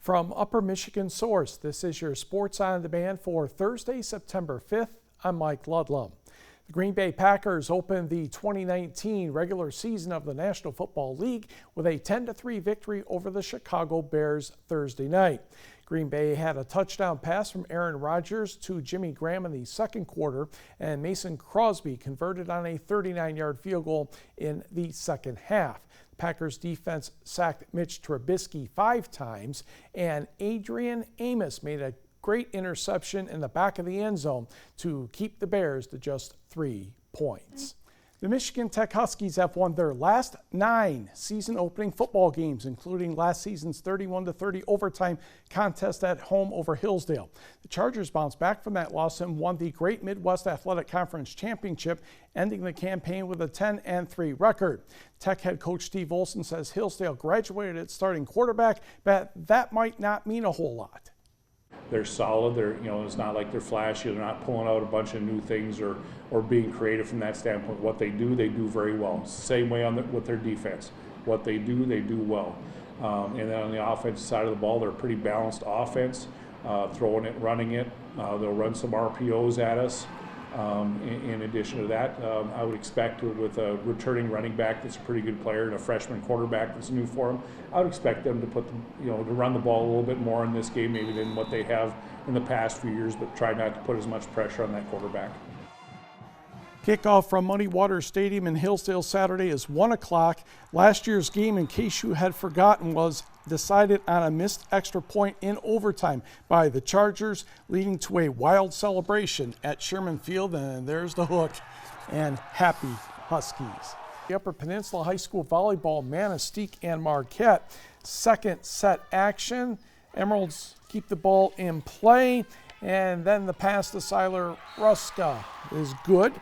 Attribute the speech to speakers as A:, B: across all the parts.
A: From Upper Michigan Source, this is your Sports on Demand for Thursday, September 5th. I'm Mike Ludlum. The Green Bay Packers opened the 2019 regular season of the National Football League with a 10-3 victory over the Chicago Bears Thursday night. Green Bay had a touchdown pass from Aaron Rodgers to Jimmy Graham in the second quarter, and Mason Crosby converted on a 39-yard field goal in the second half. Packers defense sacked Mitch Trubisky 5 times, and Adrian Amos made a great interception in the back of the end zone to keep the Bears to just 3 points. The Michigan Tech Huskies have won their last 9 season-opening football games, including last season's 31-30 overtime contest at home over Hillsdale. The Chargers bounced back from that loss and won the Great Midwest Athletic Conference Championship, ending the campaign with a 10-3 record. Tech head coach Steve Olson says Hillsdale graduated its starting quarterback, but that might not mean a whole lot.
B: They're solid. It's not like they're flashy. They're not pulling out a bunch of new things or being creative from that standpoint. What they do very well. It's the same way with their defense. What they do well. And then on the offensive side of the ball, they're a pretty balanced offense. Throwing it, running it. They'll run some RPOs at us. In addition to that, I would expect with a returning running back that's a pretty good player and a freshman quarterback that's new for them, I would expect them to to run the ball a little bit more in this game maybe than what they have in the past few years, but try not to put as much pressure on that quarterback.
A: Kickoff from Muddy Waters Stadium in Hillsdale Saturday is 1 o'clock. Last year's game, in case you had forgotten, was decided on a missed extra point in overtime by the Chargers, leading to a wild celebration at Sherman Field. And there's the hook, and happy Huskies. The Upper Peninsula High School Volleyball, Manistee and Marquette. Second set action. Emeralds keep the ball in play, and then the pass to Siler Ruska is good.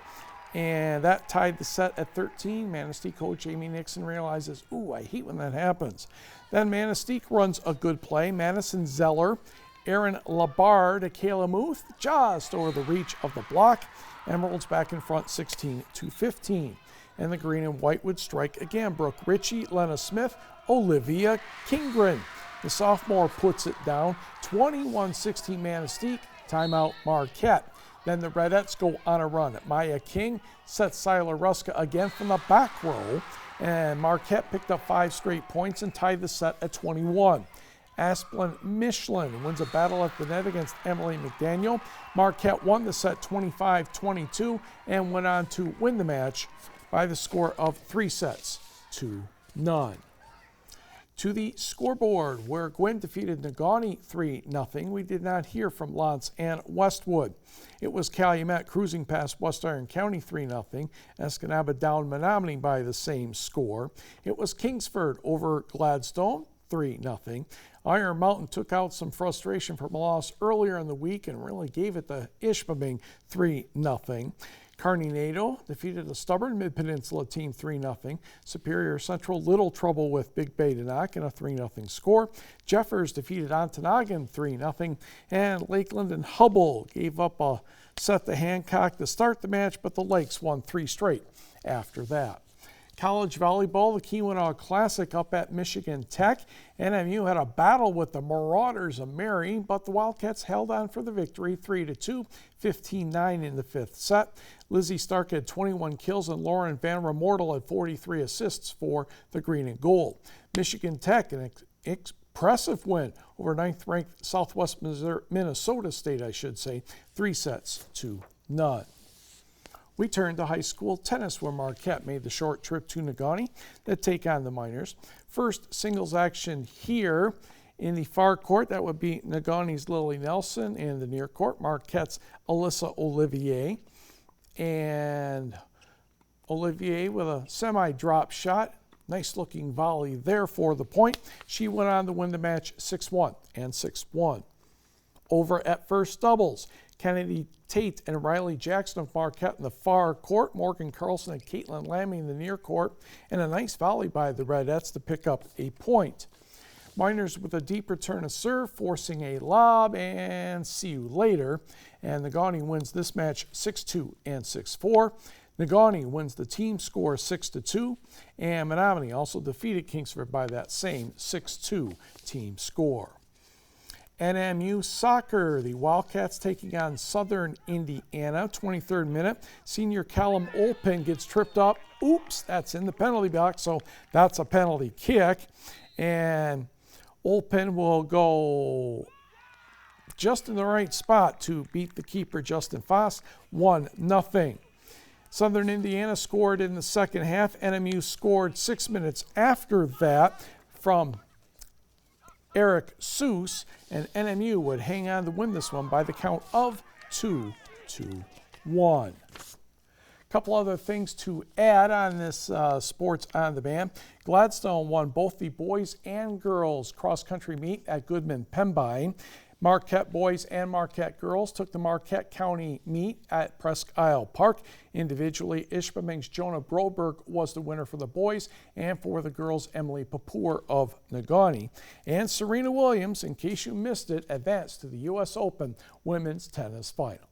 A: And that tied the set at 13. Manistee coach Amy Nixon realizes, ooh, I hate when that happens. Then Manistee runs a good play. Madison Zeller, Aaron Labar to Kayla Muth, just over the reach of the block. Emeralds back in front 16-15. And the green and white would strike again. Brooke Ritchie, Lena Smith, Olivia Kingren. The sophomore puts it down. 21-16 Manistee. Timeout Marquette. Then the Redettes go on a run. Maya King sets Siler Ruska again from the back row, and Marquette picked up 5 straight points and tied the set at 21. Asplin Michelin wins a battle at the net against Emily McDaniel. Marquette won the set 25-22 and went on to win the match by the score of 3-0. To the scoreboard, where Gwynn defeated Negaunee 3-0. We did not hear from Lance and Westwood. It was Calumet cruising past West Iron County 3-0. Escanaba down Menominee by the same score. It was Kingsford over Gladstone 3-0. Iron Mountain took out some frustration from a loss earlier in the week and really gave it the Ishpeming 3-0. Carney-Nadeau defeated a stubborn Mid-Peninsula team 3-0. Superior Central little trouble with Big Bay Denok in a 3-0 score. Jeffers defeated Ontonagon 3-0. And Lakeland and Hubble gave up a set to Hancock to start the match, but the Lakes won 3 straight after that. College volleyball, the Keweenaw Classic up at Michigan Tech. NMU had a battle with the Marauders of Mary, but the Wildcats held on for the victory 3-2, 15-9 in the 5th set. Lizzie Stark had 21 kills and Lauren Van Remortel had 43 assists for the green and gold. Michigan Tech, an impressive win over 9th-ranked Southwest Minnesota State, 3-0. We turn to high school tennis, where Marquette made the short trip to Negaunee to take on the Miners. First singles action here in the far court. That would be Negaunee's Lily Nelson, and the near court, Marquette's Alyssa Olivier. And Olivier with a semi-drop shot. Nice looking volley there for the point. She went on to win the match 6-1 and 6-1. Over at first doubles, Kennedy Tate and Riley Jackson of Marquette in the far court, Morgan Carlson and Caitlin Lammy in the near court, and a nice volley by the Redettes to pick up a point. Miners with a deep return of serve, forcing a lob, and see you later. And Negaunee wins this match 6-2 and 6-4. Negaunee wins the team score 6-2, and Menominee also defeated Kingsford by that same 6-2 team score. NMU soccer, the Wildcats taking on Southern Indiana. 23rd minute, senior Callum Olpin gets tripped up. Oops, that's in the penalty box, so that's a penalty kick. And Olpin will go just in the right spot to beat the keeper, Justin Foss, 1-0. Southern Indiana scored in the second half. NMU scored 6 minutes after that from Eric Seuss, and NMU would hang on to win this one by the count of 2-1. A couple other things to add on this Sports on Demand. Gladstone won both the boys and girls cross-country meet at Goodman-Pembine. Marquette boys and Marquette girls took the Marquette County meet at Presque Isle Park. Individually, Ishpeming's Jonah Broberg was the winner for the boys, and for the girls, Emily Papour of Negaunee. And Serena Williams, in case you missed it, advanced to the U.S. Open Women's Tennis Final.